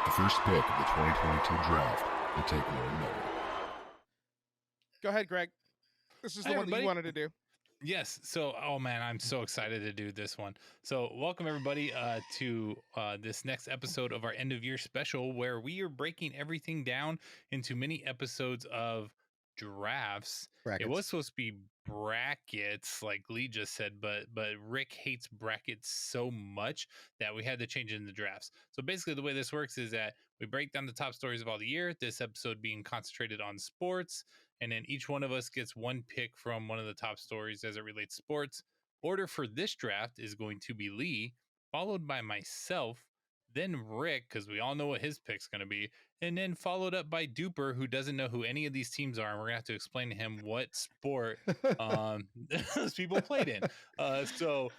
With the first pick of the 2022 draft, the Takeaway Note. Go ahead, Greg. This is the Hi, one that you everybody. wanted to do. Yes. So, oh man, I'm so excited to do this one. So, welcome everybody to this next episode of our end of year special, where we are breaking everything down into mini episodes of drafts. Brackets. It was supposed to be brackets, like Lee just said, but Rick hates brackets so much that we had to change it into drafts. So basically, the way this works is that we break down the top stories of all the year. This episode being concentrated on sports. And then each one of us gets one pick from one of the top stories as it relates to sports. Order for this draft is going to be Lee, followed by myself, then Rick, because we all know what his pick's going to be, and then followed up by Duper, who doesn't know who any of these teams are, and we're going to have to explain to him what sport those people played in. So,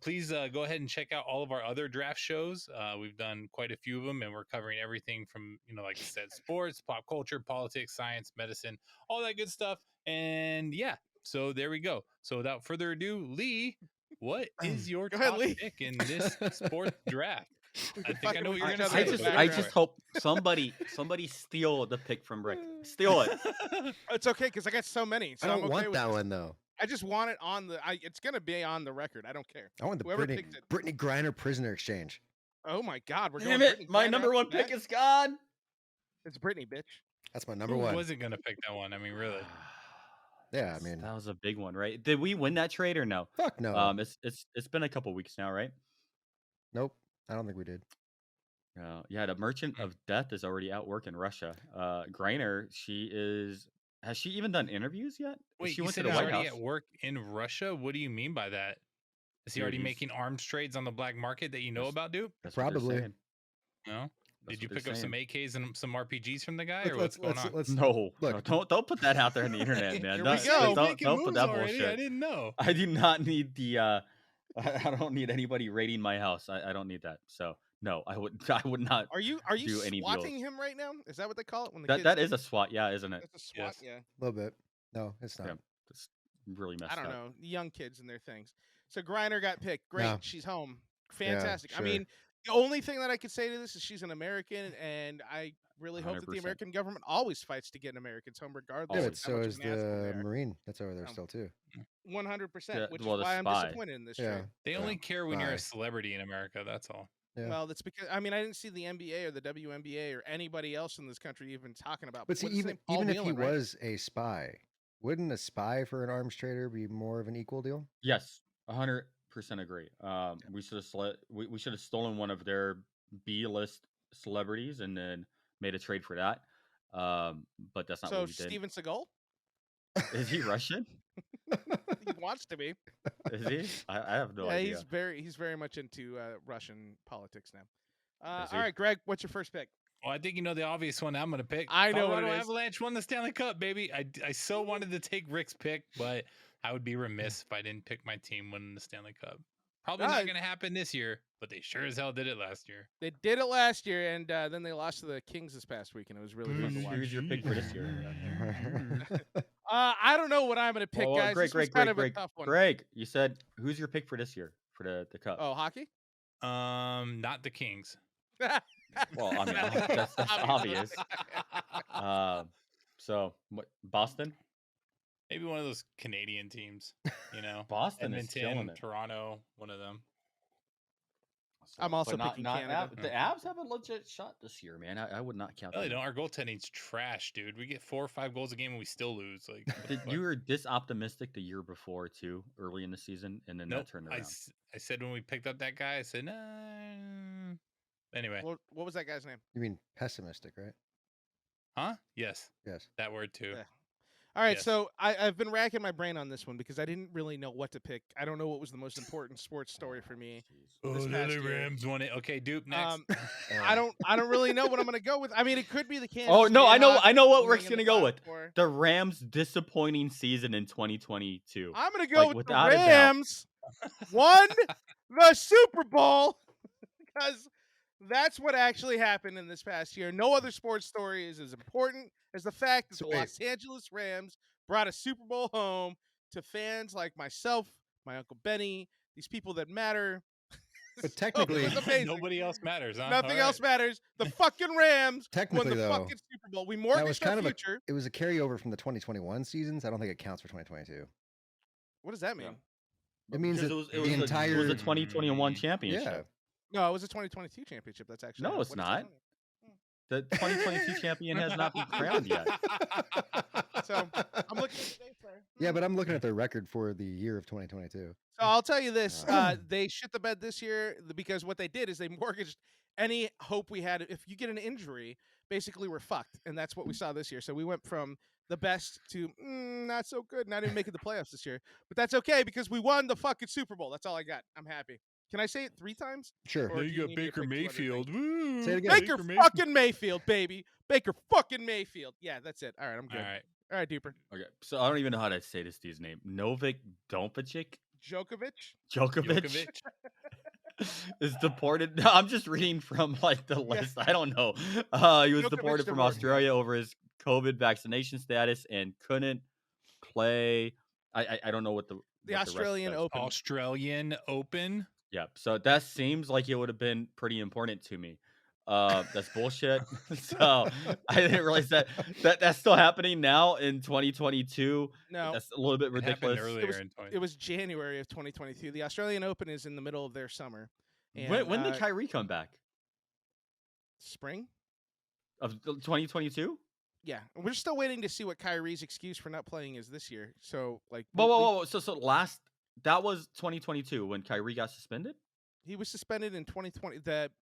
please go ahead and check out all of our other draft shows. We've done quite a few of them, and we're covering everything from, like I said, sports, pop culture, politics, science, medicine, all that good stuff. And yeah, so there we go. So without further ado, Lee, what is your Go ahead, top Lee. pick in this sports draft? I think I know what you're with going each to other say. in the but go I for just it. hope somebody steal the pick from Rick. Steal it. It's okay because I got so many. So I don't I'm okay want with that this. one though. I just want it on the. It's gonna be on the record. I don't care. I want the Whoever picked it. Brittney Griner prisoner exchange. Oh my God, we're Damn going. it! My number one pick is gone. It's Brittney, bitch. That's my number Who one. wasn't going to pick that one? I mean, really. Yeah, I mean, That was a big one, right? Did we win that trade or no? fuck no. It's been a couple weeks now, right? Nope, I don't think we did. Yeah, the Merchant of Death is already out work in Russia. Griner, has she even done interviews yet? Wait, she you went to said the he's White already House. at work in Russia? What do you mean by that? Is he Dude, already he's- making arms trades on the black market that you know That's- about, dude? That's what they're Probably. saying. No? That's Did you what they're pick up some saying. AKs and some RPGs from the guy, Let's- or what's going on? let's- No, Look. no, don't put that out there on the internet, man. Here we Don't, go. don't put that I bullshit. didn't know. I do not need the. I don't need anybody raiding my house. I don't need that. So no, I would not. Are you do any swatting deals. him right now? Is that what they call it when the That kids? that is a SWAT, yeah, isn't it? That's a SWAT. Yes. Yeah. A little bit. No, it's not. Yeah, it's really messed I up. don't know. Young kids and their things. So Griner got picked. Great. No. She's home. Fantastic. I sure. mean, the only thing that I could say to this is she's an American, and I really hope that the 100%. American government always fights to get Americans home, regardless. Yeah, of but how so much is of an asshole they the are. Marine that's over there Oh. still too. 100%, which well, is the why I'm spy. disappointed in this Yeah. trade. They Yeah. only care when you're a Spy. celebrity in America. That's all. Yeah. Well, that's because I didn't see the NBA or the WNBA or anybody else in this country even talking about. But see, what's his even name? Paul even if he Whelan, right? was a spy, wouldn't a spy for an arms trader be more of an equal deal? Yes, 100% agree. We should have we should have stolen one of their B-list celebrities and then made a trade for that. But that's not So what we did. Steven Seagal, Is he Russian? he wants to be. Is he? I have no Yeah, idea. he's very much into Russian politics now. Is All he? right, Greg, what's your first pick? Well, I think you know the obvious one I'm going to pick. I know what it Colorado is. Avalanche won the Stanley Cup, baby. I so wanted to take Rick's pick, but I would be remiss if I didn't pick my team winning the Stanley Cup. Probably Ah, not going to happen this year, but they sure as hell did it last year. They did it last year, and then they lost to the Kings this past week, and it was really fun to watch. Who's your pick for this year? I don't know what I'm going to pick, guys. Greg, This was Greg, kind Greg, of Greg, a tough one. Greg, you said who's your pick for this year for the cup? Oh, hockey? Not the Kings. Well, I mean that's obvious. So what? Boston, Maybe one of those Canadian teams, you know. Boston is killing Edmonton, it. Toronto, one of them. I'm also But picking Canada. The Avs have a legit shot this year, man. I would not count. No, they them don't. out. Our goaltending's trash, dude. We get 4 or 5 goals a game and we still lose. Like, what the Did, fuck? you were this optimistic the year before too, early in the season, and then Nope. that turned I, around. I said when we picked up that guy, I said, nah. Anyway, What was that guy's name? You mean pessimistic, right? huh? Yes, Yes. that word too. Yeah. All right, Yes. so I've been racking my brain on this one because I didn't really know what to pick. I don't know what was the most important sports story for me. Oh, this the past LA year. Rams won it. Okay, Dupe, next. I don't really know what I'm gonna go with. I mean, it could be the Kansas. Oh no, City I know Hawks what winning Rick's in the gonna go Final with. Four. The Rams' disappointing season in 2022. I'm gonna go Like, with the without a doubt. Rams won the Super Bowl because that's what actually happened in this past year. No other sports story is as important as the fact that So the wait. Los Angeles Rams brought a Super Bowl home to fans like myself, my Uncle Benny, these people that matter. But So, technically- it was amazing. Nobody else matters, huh? Nothing All else right. matters. The fucking Rams won Technically, the though, fucking Super Bowl. We that mortgaged was our kind of future. it was a carryover from the 2021 seasons. I don't think it counts for 2022. What does that mean? Yeah. It means Because that it was the the entire 2021 Yeah. championship. No, it was a 2022 championship. That's actually No, it's what does that not. mean? The 2022 champion has not been crowned yet. So I'm looking at today's player. Yeah, but I'm looking at their record for the year of 2022. So I'll tell you this: Uh. they shit the bed this year because what they did is they mortgaged any hope we had. If you get an injury, basically we're fucked, and that's what we saw this year. So we went from the best to not so good, not even making the playoffs this year. But that's okay because we won the fucking Super Bowl. That's all I got. I'm happy. Can I say it 3 times? Sure. Or Now do you you got need me to Baker pick 2 other Mayfield. things? Woo. Say it again. Baker fucking Mayfield, baby. Baker fucking Mayfield. Yeah, that's it. All right, I'm good. All right. All right, Duper. Okay, so I don't even know how to say this dude's name. Novik Djokovic Djokovic. is deported. No, I'm just reading from like the Yeah. list. I don't know. He was Djokovic deported from deported. Australia over his COVID vaccination status and couldn't play. I don't know what the rest Australian says. Open. Australian Open. Yeah, so that seems like it would have been pretty important to me. That's bullshit. So I didn't realize that's still happening now in 2022. No, That's a little bit It happened ridiculous. earlier in 20. it was January of 2022. The Australian Open is in the middle of their summer. And, When did Kyrie come back? spring? Of 2022? Yeah, and we're still waiting to see what Kyrie's excuse for not playing is this year. So, like, Whoa. So last that was 2022 when Kyrie got suspended. he was suspended in 2020,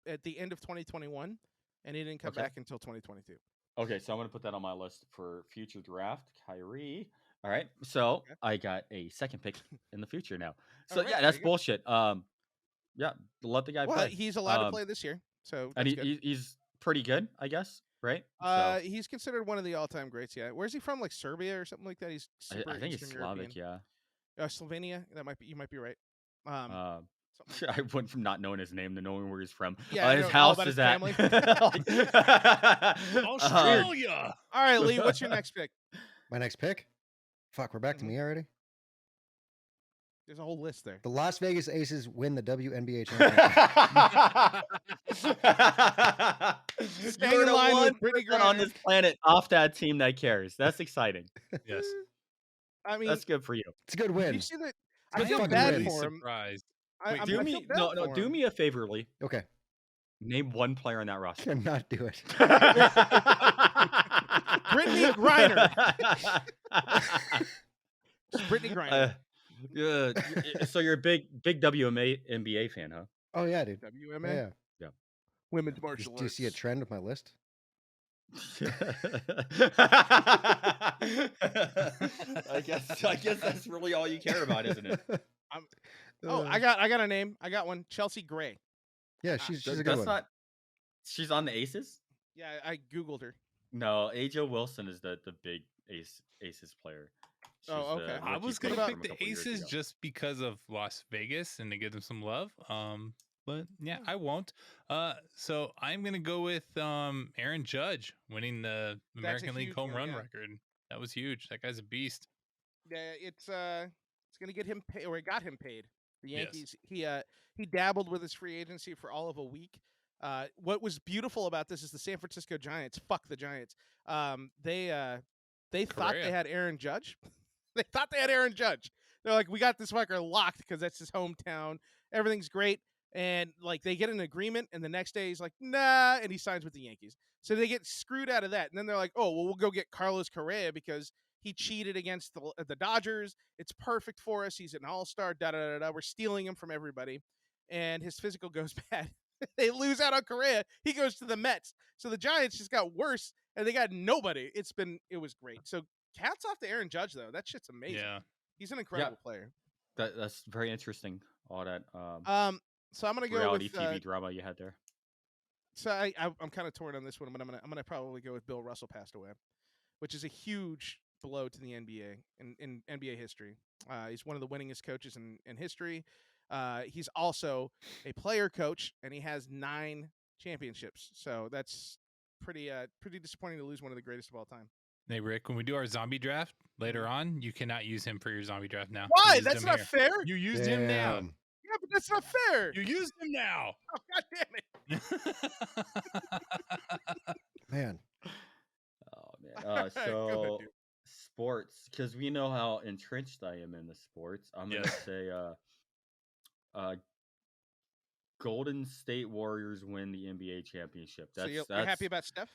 at the end of 2021, and he didn't come Okay. back until 2022. Okay, so I'm gonna put that on my list for future draft. Kyrie. All right, so Okay. I got a second pick in the future now. So right, yeah, there that's you go. bullshit. Yeah, let the guy Well, play. he's allowed to play this year, so and that's good. he's pretty good, I guess. Right? He's considered one of the all-time greats. Yeah, where's he from? Like Serbia or something like that. He's super I think it's Eastern Slavic. European. Yeah. Slovenia. You might be right. Something I went from not knowing his name to knowing where he's from. Yeah, I his know all house about is his at family. Australia. All right, Lee, what's your next pick? My next pick? Fuck, we're back to Mhm. me already? There's a whole list there. The Las Vegas Aces win the WNBA championship. Staying You're in the line with one Brittney person on Griner. this planet off that team that cares. That's exciting. Yes. I mean, That's good for you. It's a good you win. see that? I I feel fucking bad win. for him. Surprised. I Do feel me bad for do him. me a favor, Lee. Okay. Name one player on that roster. Cannot do it. Brittney Griner. It's Brittney Griner. So you're a big WMA NBA fan, huh? Oh, yeah, dude. WMA. Yeah. Women's martial Do you see a arts. trend with my list? I guess that's really all you care about, isn't it? Oh, I got a name. I got one. Chelsea Gray. Yeah, she's a good That's one. not. She's on the Aces. Yeah, I googled her. No, AJ Wilson is the big Aces player. She's Oh, the okay. I rookie was pick gonna from pick a the couple years Aces ago. just because of Las Vegas and to give them some love. But yeah, I won't. So I'm gonna go with Aaron Judge winning the American League huge home one, run yeah. record. That was huge. That guy's a beast. Yeah, it's gonna get him paid, or it got him paid. The Yes. Yankees. He dabbled with his free agency for all of a week. What was beautiful about this is the San Francisco Giants. Fuck the Giants. They thought they Correa. had Aaron Judge. They thought they had Aaron Judge. They're like, we got this fucker locked because that's his hometown. Everything's great. And like they get an agreement, and the next day he's like, nah, and he signs with the Yankees. So they get screwed out of that. And then they're like, oh, well, we'll go get Carlos Correa because he cheated against the Dodgers. It's perfect for us. He's an all-star. We're stealing him from everybody. And his physical goes bad. They lose out on Correa. He goes to the Mets. So the Giants just got worse, and they got nobody. It was great. So hats off to Aaron Judge, though. That shit's amazing. Yeah. He's an incredible player. That's very interesting. All that So I'm gonna go reality with TV drama you had there. So I'm kind of torn on this one, but I'm gonna probably go with Bill Russell passed away, which is a huge blow to the NBA in NBA history. He's one of the winningest coaches in history. He's also a player coach, and he has 9 championships. So that's pretty disappointing to lose one of the greatest of all time. Hey Rick, when we do our zombie draft later on, you cannot use him for your zombie draft now. You Why? used That's him not here. fair. You used him now. Damn. Yeah, but that's not fair. You used him now. Oh, God damn it. Man, Oh man. Go ahead, So dude. sports, because we know how entrenched I am in the sports. I'm gonna Yes. say uh Golden State Warriors win the NBA championship. So That's you're happy about Steph?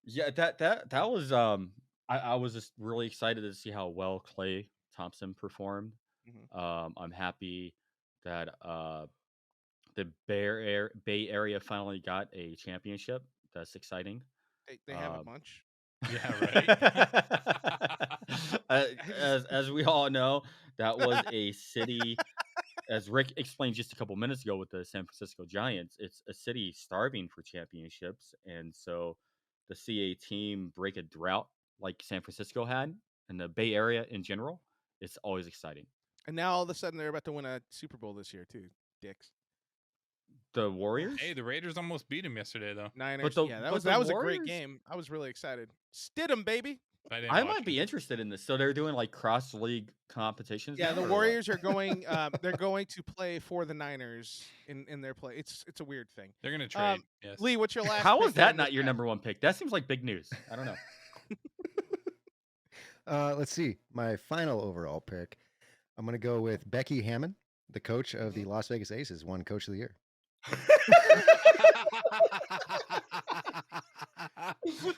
yeah, that was I was just really excited to see how well Klay Thompson performed. Mhm. I'm happy that the Bay Area finally got a championship. That's exciting. They have a Um, bunch. Yeah, right. as we all know, that was a city, as Rick explained just a couple minutes ago with the San Francisco Giants. It's a city starving for championships, and so to see a team break a drought like San Francisco had, and the Bay Area in general, it's always exciting. And now all of a sudden they're about to win a Super Bowl this year too. Dicks. The Warriors, Hey, the Raiders almost beat him yesterday, though. Niners. the- Yeah, but that the was a great Warriors- game. I was really excited. Stidham, baby. didn't I watch might it. be interested in this. So they're doing like cross league competitions. Yeah, now, the or what? Warriors are going. They're going to play for the Niners in their play. It's a weird thing. They're gonna trade. Yes. Lee, what's your last? How pick is that in the not your draft? number one pick? That seems like big news. I don't know. let's see. My final overall pick. I'm gonna go with Becky Hammon, the coach of the Las Vegas Aces, won Coach of the Year.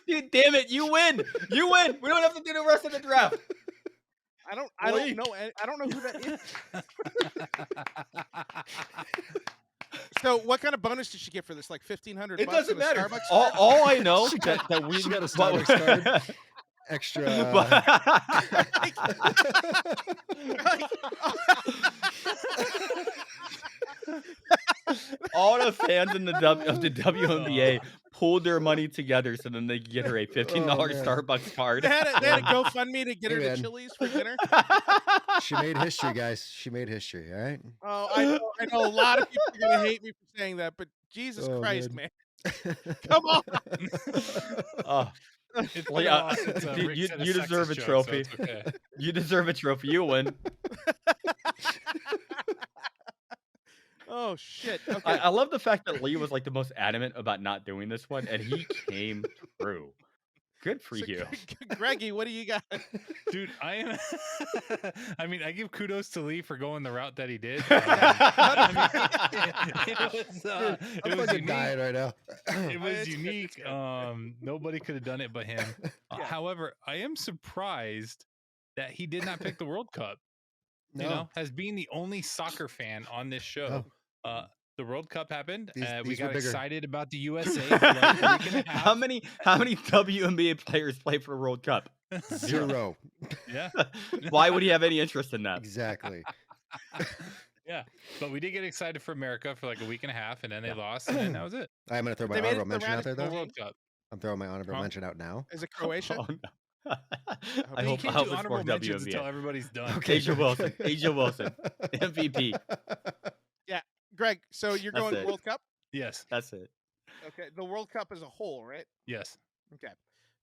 Dude, damn it! You win. You win. We don't have to do the rest of the draft. I don't Lee. know. I don't know who that is. So, what kind of bonus did she get for this? Like $1,500? It doesn't and a matter. Starbucks All, card? all I know that we she got a but- Starbucks card. Extra. all the fans in the of the WNBA pulled their money together so then they could get her a $15 man. Starbucks card. They had a GoFundMe to get her Hey, to man. Chili's for dinner. She made history, guys. She made history. All right. Oh, I know a lot of people are gonna hate me for saying that, but Jesus Oh, Christ, man. man, come on! Oh, It's Well, been yeah, a while since, you- Rick you- said a you deserve sexist a joke, trophy. So it's okay. you deserve a trophy. You win. Oh shit! Okay, I love the fact that Lee was like the most adamant about not doing this one, and he came through. Good for so, you. Greggy, what do you got? Dude, I am. I mean, I give kudos to Lee for going the route that he did. I'm fucking dying right now. It was It's good, unique. it's good. Nobody could have done it but him. Yeah. However, I am surprised that he did not pick the World Cup. No. You know, as being the only soccer fan on this show. The World Cup happened. These We were got bigger. excited about the USA. For like a week and a half. how many WNBA players play for the World Cup? 0. Yeah, Why would he have any interest in that? Exactly. yeah. But we did get excited for America for like a week and a half, and then they lost, and then that was it. I'm gonna throw my They made it honorable to the mention round out there of The though. World Cup. I'm throwing my honorable Huh? mention out now. Is it Croatia? Oh, no. I I mean, hope, you I can't hope do it's honorable more mentions until WNBA. everybody's done. Okay. Asia Wilson. Asia Wilson. MVP. Greg, so you're That's going it. World Cup? Yes, That's it. Okay, the World Cup as a whole, right? yes. Okay.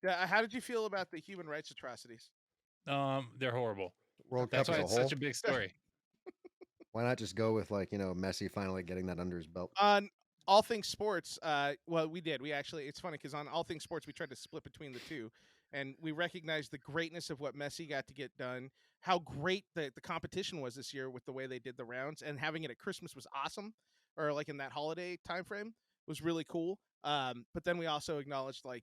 Yeah. How did you feel about the human rights atrocities? They're horrible. World That's Cup why as a it's whole. such a big story. Why not just go with like Messi finally getting that under his belt? On All Things Sports, well, we did. We actually, it's funny because on All Things Sports, we tried to split between the two, and we recognized the greatness of what Messi got to get done, how great the competition was this year with the way they did the rounds, and having it at Christmas was awesome, or like in that holiday time frame was really cool. But then we also acknowledged like,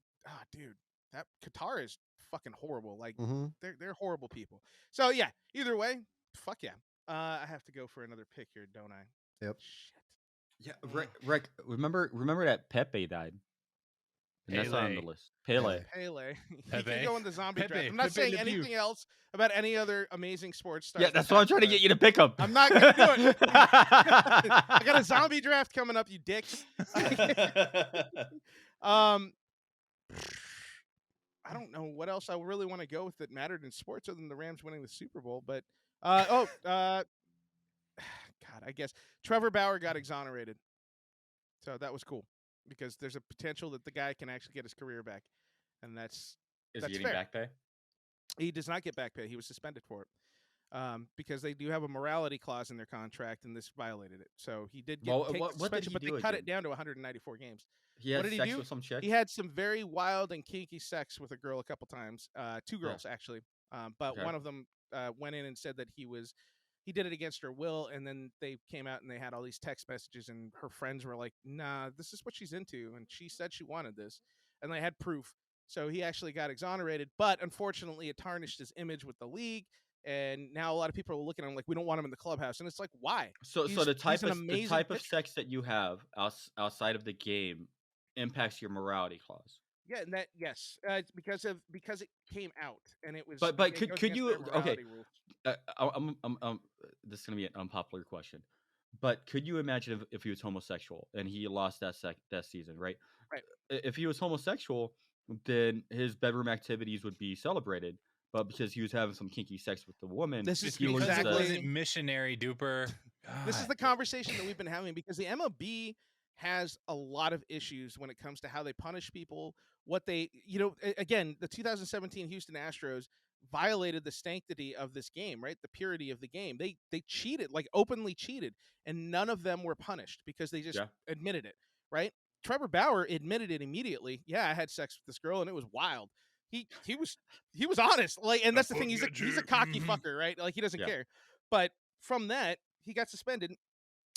dude, that Qatar is fucking horrible. Like Mm-hmm. they're horrible people. So yeah, either way, fuck yeah. I have to go for another pick here, don't I? Yep. Shit. Yeah, Rick, remember that Pepe died? And that's not on the Pele. list. Pele. Pele. You Pepe. can go in the zombie Pepe. draft. I'm not Pepe saying Le Pew. anything else about any other amazing sports stars. Yeah, that's why I'm trying to get you to pick him. I'm not gonna do it. I got a zombie draft coming up, you dicks. I don't know what else I really want to go with that mattered in sports other than the Rams winning the Super Bowl, but God, I guess Trevor Bauer got exonerated, so that was cool because there's a potential that the guy can actually get his career back, and that's Is That's he getting fair. back pay? he does not get back pay. He was suspended for it. because they do have a morality clause in their contract, and this violated it. So he did Well, take the what did suspension, he but they do cut it again? down to 194 games. He What had did he sex do? with some chick. He had some very wild and kinky sex with a girl a couple times, two Yeah. girls actually. But Okay. one of them went in and said that he did it against her will, and then they came out and they had all these text messages, and her friends were like, "Nah, this is what she's into," and she said she wanted this, and they had proof. So he actually got exonerated, but unfortunately, it tarnished his image with the league, and now a lot of people are looking at him like, we don't want him in the clubhouse, and it's like, why? So He's the type an of amazing pitcher. sex that you have outside of the game impacts your morality clause. Yeah, and yes, it's because it came out, and it was. But it could goes could against you their okay? morality rules. This is gonna be an unpopular question, but could you imagine if he was homosexual and he lost that season, right? Right. If he was homosexual, then his bedroom activities would be celebrated. But because he was having some kinky sex with the woman, This is Just he because loses it the- exactly- wasn't missionary duper. This is God. the conversation that we've been having because the MLB has a lot of issues when it comes to how they punish people. What they, again, the 2017 Houston Astros violated the sanctity of this game, right? The purity of the game. They cheated, like openly cheated, and none of them were punished because they just Yeah. admitted it, right? Trevor Bauer admitted it immediately. Yeah, I had sex with this girl and it was wild. He was honest, like, and that's the thing. He's a cocky fucker, right? Like he doesn't Yeah. care. But from that, he got suspended.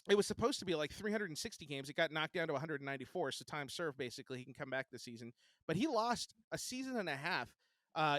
It was supposed to be like 360 games. It got knocked down to 194. So time served, basically, he can come back this season. But he lost a season and a half.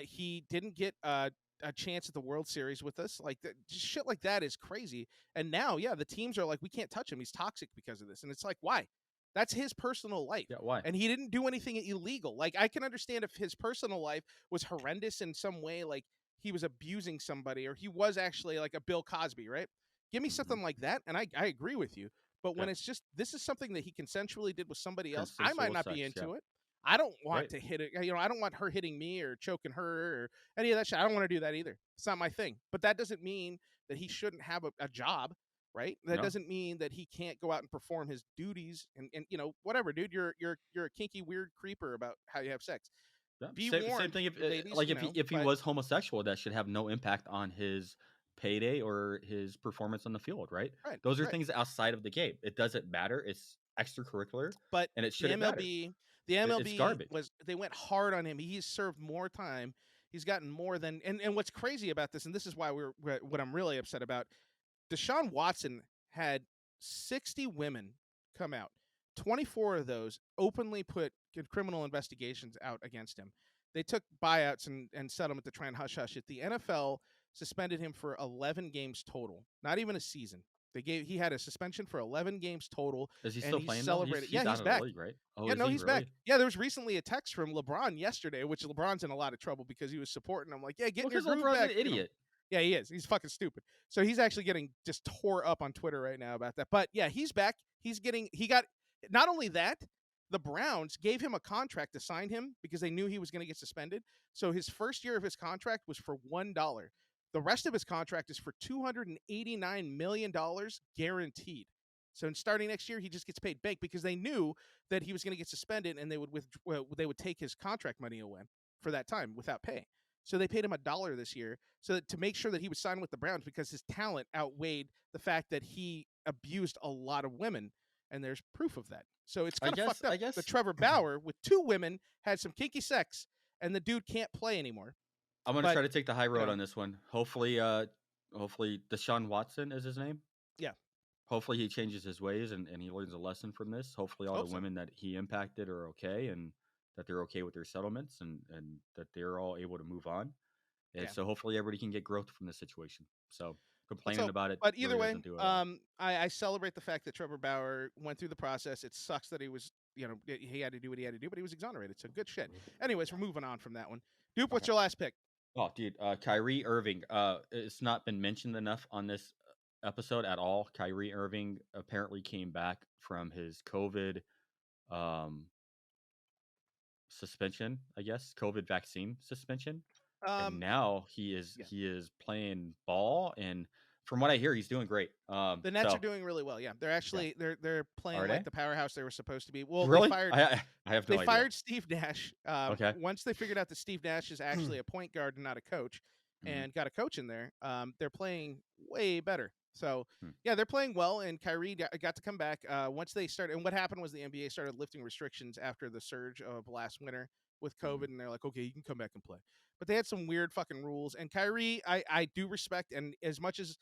He didn't get a chance at the World Series with us. Like just shit like that is crazy. And now, yeah, the teams are like, we can't touch him. He's toxic because of this. And it's like, why? That's his personal life. Yeah, why? And he didn't do anything illegal. Like I can understand if his personal life was horrendous in some way, like he was abusing somebody or he was actually like a Bill Cosby, right? Give me Mhm. something like that, and I agree with you. But when Okay. it's just this is something that he consensually did with somebody else, I Consensual might not be sex, into yeah. it. I don't want Right. to hit it. I don't want her hitting me or choking her or any of that shit. I don't want to do that either. It's not my thing. But that doesn't mean that he shouldn't have a job, right? That No. doesn't mean that he can't go out and perform his duties and whatever, dude. You're a kinky weird creeper about how you have sex. Yeah. Be Same warned, thing if ladies, if he but- was homosexual, that should have no impact on his payday or his performance on the field, right? Right, Those are right. things outside of the game. It doesn't matter. It's extracurricular, But and it the shouldn't matter. the It's MLB garbage. they went hard on him. He's served more time. He's gotten more than and what's crazy about this, and this is why what I'm really upset about. Deshaun Watson had 60 women come out. 24 of those openly put criminal investigations out against him. They took buyouts and settlement to try and hush it. The NFL suspended him for 11 games total, not even a season. He had a suspension for 11 games total. Is he and still he playing? Though? celebrated. He's Yeah, out he's of back. the league, right? Oh, Yeah, is no, he he's really? back. Yeah, there was recently a text from LeBron yesterday, which LeBron's in a lot of trouble because he was supporting him. Like, yeah, get Well, your because groove LeBron's back. an idiot. Yeah, he is. He's fucking stupid. So he's actually getting just tore up on Twitter right now about that. But yeah, he's back. He got not only that, the Browns gave him a contract to sign him because they knew he was going to get suspended. So his first year of his contract was for $1. The rest of his contract is for $289 million guaranteed. So starting next year, he just gets paid bank because they knew that he was going to get suspended and they would take his contract money away for that time without pay. So they paid him $1 this year to make sure that he was signed with the Browns because his talent outweighed the fact that he abused a lot of women, and there's proof of that. So it's kind of fucked up. I guess The Trevor Bauer with 2 women had some kinky sex, and the dude can't play anymore. I'm gonna But, try to take the high road know. on this one. Hopefully Deshaun Watson is his name. Yeah. Hopefully he changes his ways and he learns a lesson from this. Hopefully all Hope the so. women that he impacted are okay and that they're okay with their settlements and that they're all able to move on. And Yeah. so hopefully everybody can get growth from this situation. So Let's complaining hope. about it. But either really way, doesn't do it at all. I celebrate the fact that Trevor Bauer went through the process. It sucks that he was, he had to do what he had to do, but he was exonerated. So good shit. Anyways, we're moving on from that one. Dupe, what's Okay. your last pick? Oh, dude, Kyrie Irving. It's not been mentioned enough on this episode at all. Kyrie Irving apparently came back from his COVID suspension, I guess, COVID vaccine suspension, and now he is playing ball, and from what I hear, he's doing great. The Nets so- are doing really well. Yeah, they're actually they're playing Are like they? the powerhouse they were supposed to be. Well, really. they fired I have no they idea. fired Steve Nash. Okay. Once they figured out that Steve Nash is actually a point guard and not a coach, and got a coach in there, they're playing way better. So Hmm. yeah, they're playing well, and Kyrie got to come back once they started. And what happened was the NBA started lifting restrictions after the surge of last winter with COVID, and they're like, okay, you can come back and play. But they had some weird fucking rules. And Kyrie, I do respect, and as much as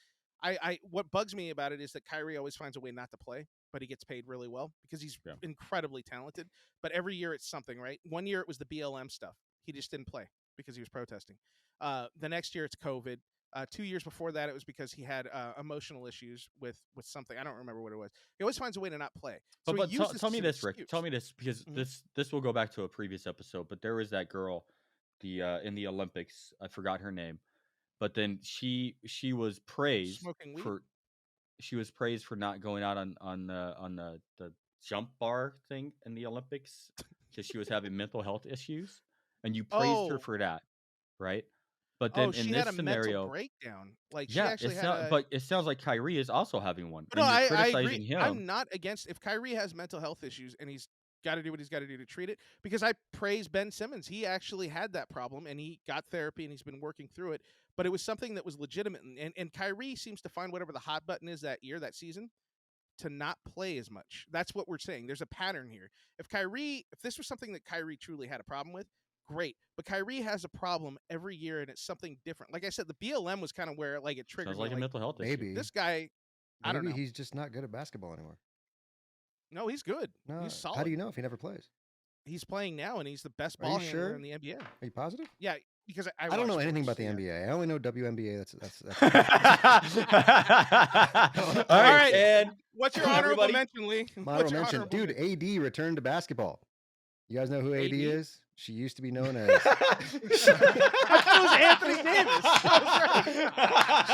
what bugs me about it is that Kyrie always finds a way not to play, but he gets paid really well because he's Yeah. incredibly talented. But every year it's something, right? One year it was the BLM stuff. He just didn't play because he was protesting. The next year it's COVID. 2 years before that, it was because he had emotional issues with something. I don't remember what it was. He always finds a way to not play. So But he uses tell me as an this, Rick. excuse. Tell me this because this will go back to a previous episode. But there was that girl, in the Olympics. I forgot her name, but then she was praised Smoking weed? for not going out on the jump bar thing in the Olympics because she was having mental health issues, and you praised her Oh, for that, right? But then in she this had a mental scenario, breakdown. Like she yeah, actually had a. but it sounds like Kyrie is also having one, No, and you're I agree. criticizing him. I'm not against if Kyrie has mental health issues and he's got to do what he's got to do to treat it. Because I praise Ben Simmons. He actually had that problem and he got therapy and he's been working through it. But it was something that was legitimate. And Kyrie seems to find whatever the hot button is that year, that season, to not play as much. That's what we're saying. There's a pattern here. If this was something that Kyrie truly had a problem with, great. But Kyrie has a problem every year, and it's something different. Like I said, the BLM was kind of where like it triggered Sounds like me. a mental health issue. Maybe This guy, I don't maybe know. he's just not good at basketball anymore. No, he's good. No, He's solid. how do you know if he never plays? He's playing now, and he's the best Are you ball handler sure? in the NBA. Are you positive? Yeah, because I don't know watch anything about the sports, yeah. NBA. I only know WNBA. That's All All right. and What's your honorable everybody- mention, Lee? honorable What's your mention. honorable Dude, mention? AD returned to basketball. You guys know who AD AD? is? She used to be known as. I thought it was Anthony Davis.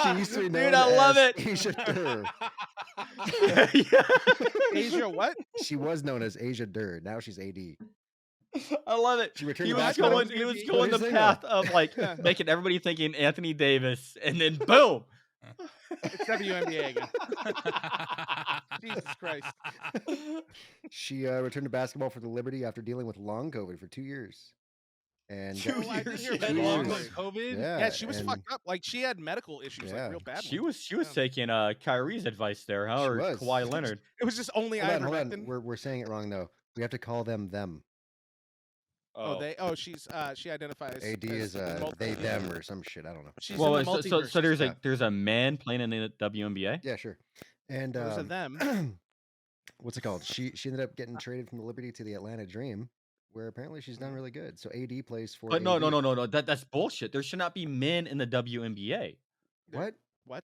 She used to be known Dude, I love as it. Asia Durr. Asia what? She was known as Asia Durr. Now she's AD. I love it. She returned He to was basketball. going. He was But going here's the the thing, though. path of like Yeah. making everybody thinking Anthony Davis, and then boom. It's WNBA again. Jesus Christ. She returned to basketball for the Liberty after dealing with long COVID for 2 years. And Two Oh, I did years. hear She about had that. long years. COVID. Yeah, she was and fucked up. Like she had medical issues, Yeah. like real bad She ones. was Yeah. taking Kyrie's advice there, huh? She Or was. Kawhi Leonard. It was just only Hold on. ivermectin. We're saying it wrong though. We have to call them. She identifies. AD as is multi- they them or some shit. I don't know. She's Well, in the so multiverse. there's Yeah. there's a man playing in the WNBA. Yeah, sure. And There's a them. what's it called? She ended up getting traded from the Liberty to the Atlanta Dream, where apparently she's done really good. So AD plays for. But no. AD. That's bullshit. There should not be men in the WNBA. What? What?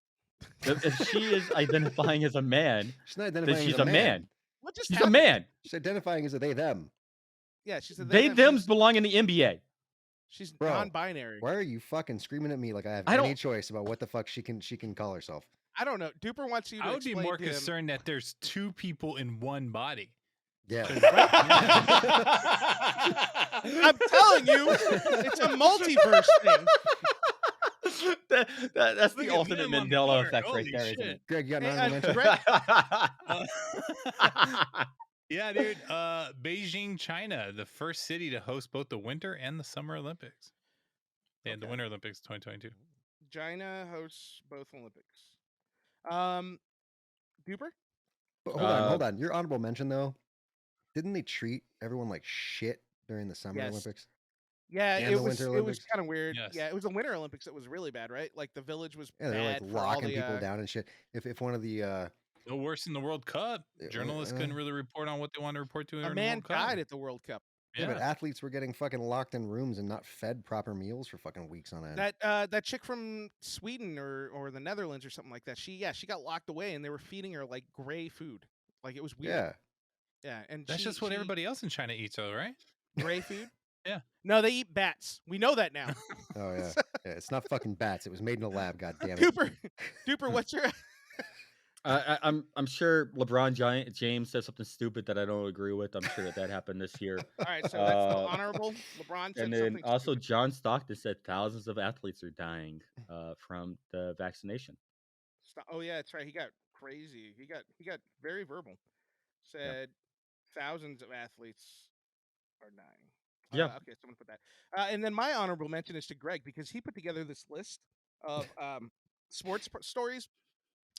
If she is identifying as a man, She's not then identifying she's as a man. What just She's a happened? man. She's identifying as a they them. Yeah, she's a They them. thems belong in the NBA. She's Bro, non-binary. Why are you fucking screaming at me like I have I any don't- choice about what the fuck she can call herself? I don't know. Duper wants you to I would be explain more to him. concerned that there's two people in one body. Yeah. I'm telling you, it's a multiverse thing. That's Look the at ultimate them on Mandela board. effect right Holy there, isn't shit. Greg, you got Hey, an honorable mention? Greg- Yeah, dude. Beijing, China, the first city to host both the Winter and the Summer Olympics. And the Okay. Winter Olympics 2022. China hosts both Olympics. Duper? But Uh, hold on. Your honorable mention though, didn't they treat everyone like shit during the Summer Yes. Olympics? Yeah, And it the was Winter it was Olympics? kind of weird. Yes. Yeah, it was the Winter Olympics that was really bad, right? Like the village was Yeah, they're bad like for all locking the, people down and shit. If one of the No worse than the World Cup. Journalists couldn't really report on what they wanted to report to. A during the man World Cup. died at the World Cup. yeah, but Yeah. athletes were getting fucking locked in rooms and not fed proper meals for fucking weeks on end. That chick from Sweden or the Netherlands or something like that. She got locked away and they were feeding her like gray food. Like it was weird. yeah. Yeah, and That's just what everybody else in China eats, though, right? gray food. Yeah. No, they eat bats. We know that now. Oh yeah. Yeah. It's not fucking bats. It was made in a lab. God damn it. Duper, what's your? I'm sure LeBron James said something stupid that I don't agree with. I'm sure that happened this year. All right, so that's the Uh, honorable. LeBron said And then something. also stupid. John Stockton said thousands of athletes are dying from the vaccination. Oh yeah, that's right. He got crazy. He got very verbal. Said thousands of athletes are dying. Yeah. Okay, someone put that. And then my honorable mention is to Greg because he put together this list of stories.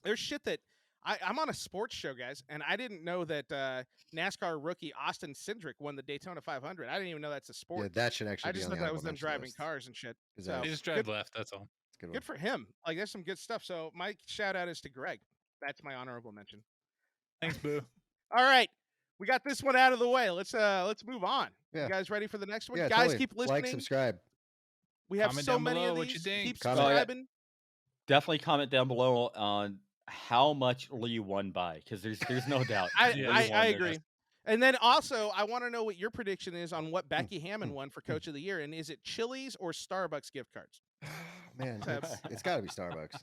There's shit that I'm on a sports show, guys, and I didn't know that NASCAR rookie Austin Cindric won the Daytona 500. I didn't even know that's a sport. Yeah, that should actually I be just on the thought that was honorable them mention driving list. cars and shit. 'Cause So that- They just drive left. That's all. It's a good one. good for him. Like, there's some good stuff. So my shout out is to Greg. That's my honorable mention. Thanks, Boo. All right, we got this one out of the way. Let's move on. Yeah. You guys ready for the next one? Yeah, Guys, totally. keep listening. Like, subscribe. We have Comment so down many below of what these. you think. Keep Comment. subscribing. Definitely comment down below on how much Lee won by, because there's no doubt. I Lee won agree. this. And then also, I want to know what your prediction is on what Becky Hammond won for Coach of the Year, and is it Chili's or Starbucks gift cards? Man, it's got to be Starbucks.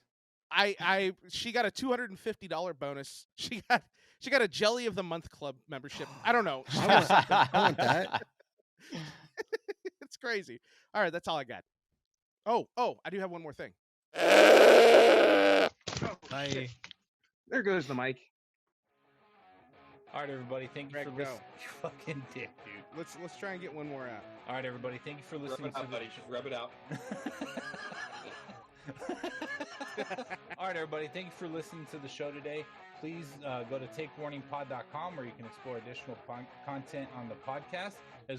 She got a $250 bonus. She got a Jelly of the Month Club membership. I don't know. She got something. I want that. It's crazy. All right, that's all I got. Oh, I do have one more thing. Bye. There goes the mic. All right, everybody. Thank you Greg, for go. listening. You fucking dick, dude. Let's try and get one more out. All right, everybody. Thank you for Rub listening it out, buddy. Just rub it out. All right, everybody. Thank you for listening to the show today. Please go to takewarningpod.com where you can explore additional content on the podcast, as